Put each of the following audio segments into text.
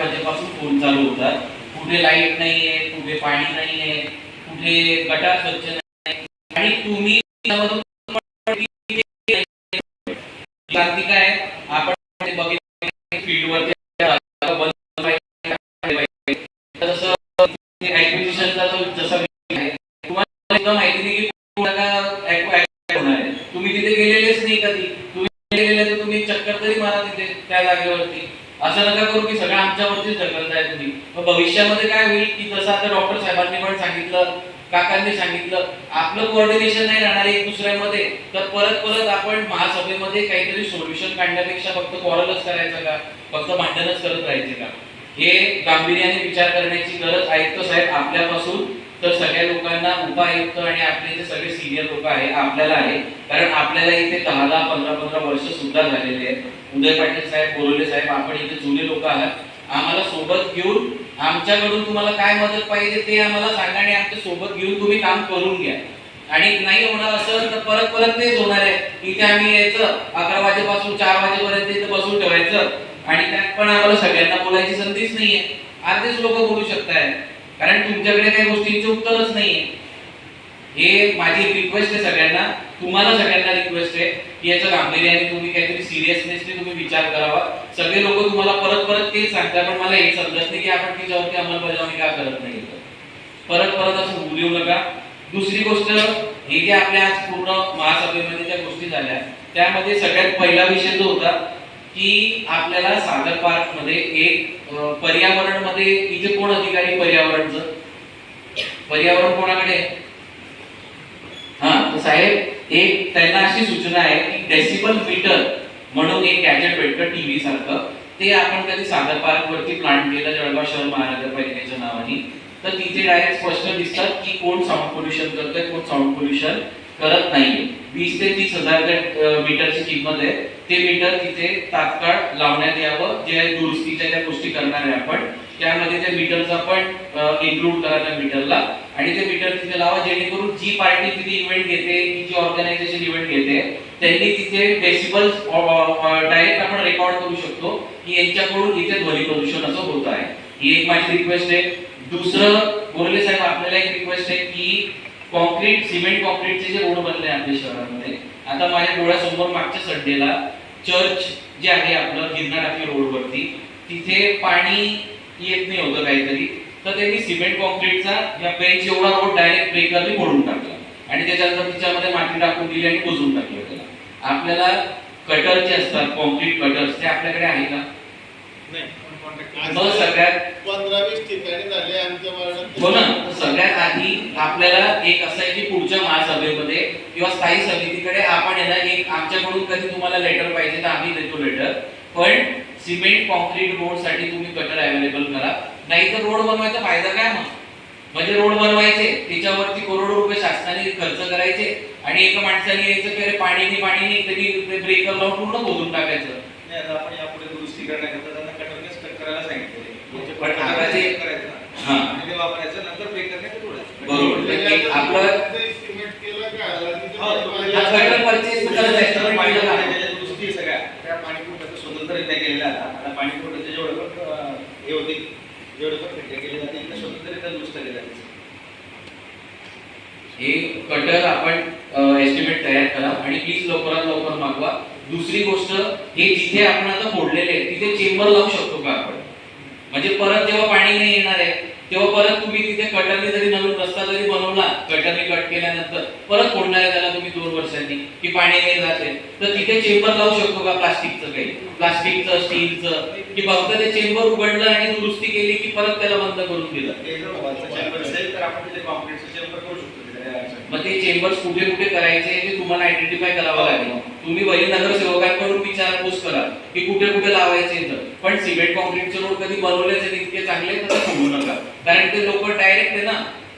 वाजेपासून फोन चालू होतात, कुठे लाईट नाहीये, कुठे पाणी नाहीये, कुठे गटार स्वच्छ नाही, आणि तुम्ही क्रांती काय आपण बघितलं फील्डवर जसं ऍक्विजिशनचा जसा तुम्हाला माहिती नाही की होणार आहे, तुम्ही तिथे गेलेलेच नाही कधी, तुम्ही गेलेले तर तुम्ही चक्कर तरी मारा तिथे त्या जागेवरती. असं नका करू की सगळं आमच्यावरतीच ढकलताय तुम्ही. मग भविष्यामध्ये काय होईल की जसं आता डॉक्टर साहेबांनी पण सांगितलं, काकांनी सांगितलं, आपलं कोऑर्डिनेशन नाही राहणार एक दुसऱ्यामध्ये, तर परत परत आपण महासभेमध्ये काहीतरी सोल्युशन काढण्यापेक्षा फक्त कॉरलच करायचं का, फक्त भांडणच करत राहायचे का? हे गांभीर्याने विचार करण्याची गरज आयुक्त साहेब आपल्यापासून तर सगळ्या लोकांना, उपायुक्त आणि आपले जे सगळे सिनियर लोक आहे आपल्याला आहे. कारण आपल्याला इथे 10-10, 15-15 वर्ष सुद्धा झालेले आहेत. उदय पाटील साहेब, बोरोले साहेब, आपण इथे जुने लोक आहात. आम्हाला सोबत घेऊन आमच्याकडून तुम्हाला काय मदत पाहिजे ते आम्हाला सांगा आणि आमच्या सोबत घेऊन तुम्ही काम करून घ्या. आणि नाही होणार असेल तर परत परत तेच होणार आहे. इथे आम्ही यायचं 11 वाजेपासून 4 वाजेपर्यंत इथे बसून ठेवायचं आणि त्यात पण आम्हाला सगळ्यांना बोलायची संधीच नाहीये. अर्धेच लोक बोलू शकताय कारण तुमच्याकडे काही गोष्टींचे उत्तरच नाहीये. हे माझी रिक्वेस्ट आहे सगळ्यांना, तुम्हाला सगळ्यांना रिक्वेस्ट आहे की याचं गांभीर्याने तुम्ही काहीतरी सिरियसनेसली तुम्ही विचार करावा. सगळे लोक तुम्हाला परत परत तेच सांगतात, पण मला हे समजत नाही की आपण त्याच्यावरती अंमलबजावणी का करत नाही. परत परत असं बोलू नका. दुसरी गोष्ट, हे जे आपल्या आज पूर्ण महासभेमध्ये ज्या गोष्टी झाल्या त्यामध्ये सगळ्यात पहिला विषय जो होता की आपल्याला सागर पार्क मध्ये एक पर्यावरण मध्ये, इथे कोण अधिकारी पर्यावरणचं, पर्यावरण कोणाकडे? हा, तर साहेब एक त्यांना अशी सूचना आहे की डेसिबल मीटर म्हणून एक गॅजेट भेटतं टीव्ही सारखं, ते आपण कधी सागर पार्क वरती प्लांट केलं जळगाव शहर महानगरपालिकेच्या नावाने, तर तिथे डायरेक्ट स्पष्ट दिसतात की कोण साऊंड पोल्युशन करतोय, कोण साऊंड पोल्युशन करत नाहीये. 20 ते 30 हजार मीटरची किंमत आहे. ते मीटर तिथे तात्काळ लावण्यात यावं. जे दुरुस्तीच्या ज्या गोष्टी करणार आहे आपण त्यामध्ये त्या मीटरचा पण इन्क्लूड करा त्या मीटरला, आणि ते मीटर तिथे लावा जेणेकरून जी पार्टी तिथे इव्हेंट घेते, जी ऑर्गनायझेशन इव्हेंट घेते, त्यांनी तिथे डेसिबल्स डायरेक्ट आपण रेकॉर्ड करू शकतो की यांच्याकडून इथे ध्वनी प्रदूषण असं होत आहे. ही एक माझी रिक्वेस्ट आहे. दुसरं, बोरले साहेब आपल्याला एक रिक्वेस्ट आहे की कॉन्क्रीट, सिमेंट कॉन्क्रीटचे जे रोड बनले आपल्या शहरामध्ये, आता माझ्या डोळ्यासमोर मागच्या संडेला चर्च जे आहे आपलं जिन्ना टाकी रोडवरती, तिथे पाणी येत नाही होतं काहीतरी, तर त्यांनी सिमेंट कॉन्क्रीटचा या बेंच एवढा रोड डायरेक्ट ब्रेकरने मोडून टाकला आणि त्याच्यानंतर तिच्यामध्ये माती टाकून दिली आणि बुजवून टाकलं त्याला. आपल्याला कटर जे असतात कॉन्क्रीट कटर्स, ते आपल्याकडे आहे का? सगळ्यात 15-20 ठिकाणी झाले आमच्या वार्डात. हो ना, सगळ्यात आधी आपल्याला एक असं आहे की पुढच्या महासभेमध्ये किंवा स्थायी समितीकडे आपण येणार, एक आमच्याकडून कधी तुम्हाला लेटर पाहिजे तर आम्ही देतो लेटर, पण सिमेंट कॉन्क्रीट रोड साठी तुम्ही कटर अवेलेबल करा. नाही तर रोड बनवायचा फायदा काय मग? म्हणजे रोड बनवायचे, त्याच्यावरती करोडो रुपये शासनाने खर्च करायचे आणि एका माणसाने यायचं की अरे पाणी नाही तरी ब्रेकर लावून पूर्ण बोलून टाकायचं. नाही, आता आपण यापुढे दुरुस्ती करण्याकरता त्यांना कटरनेच कट करायला सांगितले. पण आता जे करायचं हां आणि ते वापरायचं, नंतर ब्रेकरने तोडायचं. बरोबर. आपलं एस्टिमेट केलं का कटर परचेस करायचं दुरुस्ती सगळ्या त्या पाणीपुरवठ्याचं स्वतंत्ररित्या केलेलं आहे. आता पाणीपुरवठ्याचे जेवढं पण हे होते जेवढे पण खड्डे केले जाते इथे स्वतंत्ररित्या दुरुस्त केले जाते. हे कटर आपण एस्टिमेट तयार करा आणि प्लीज लवकरात लवकर मागवा. दुसरी गोष्ट, हे जिथे आपण आता फोडलेले आहे तिथे चेंबर लावू शकतो का आपण? म्हणजे परत जेव्हा पाणी नाही येणार आहे तेव्हा परत तुम्ही तिथे कटरने जरी नवीन रस्ता जरी बनवला, कटरने कट केल्यानंतर परत फोडणार आहे त्याला तुम्ही 2 वर्षांनी की पाणी नाही जाते, तर तिथे चेंबर लावू शकतो का प्लास्टिकचं, काही प्लास्टिकचं, स्टीलचं, की फक्त ते चेंबर उघडलं आणि दुरुस्ती केली की परत त्याला बंद करून दिलं? चेंबर असेल तर आपण तिथे कॉन्क्रीटचं चेंबर करू शकतो. मग ते चेंबर्स कुठे कुठे करायचे ते तुम्हाला आयडेंटिफाय करावं लागेल. तुम्ही वरील नगरसेवकांकडून विचारपूस करा की कुठे कुठे लावायचे. तर पण सिमेंट कॉन्क्रीटचे रोड कधी बनवलेच आहेत इतके चांगले तर फोडू नका, कारण ते लोक डायरेक्ट आहे ना,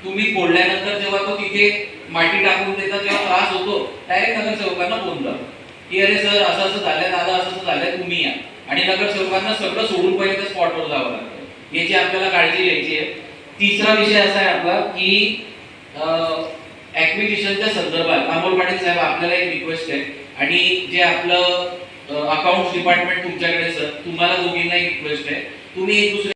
तुम्ही फोडल्यानंतर जेव्हा तो तिथे माती टाकून देतात तेव्हा त्रास होतो, डायरेक्ट नगरसेवकांना फोन करा की अरे सर असं असं झालंय, दादा असं असं झालंय, तुम्ही या. आणि नगरसेवकांना सगळं सोडून पहिले त्या स्पॉटवर जावं लागतं. याची आपल्याला काळजी घ्यायची आहे. तिसरा विषय असा आहे आपला की ऍक्विजिशनच्या संदर्भात अमोल पाटील साहेब आपल्याला एक रिक्वेस्ट आहे, आणि जे आपलं अकाउंट्स डिपार्टमेंट तुमच्याकडे सर, तुम्हाला दोघींना एक रिक्वेस्ट आहे, तुम्ही एक दुसऱ्या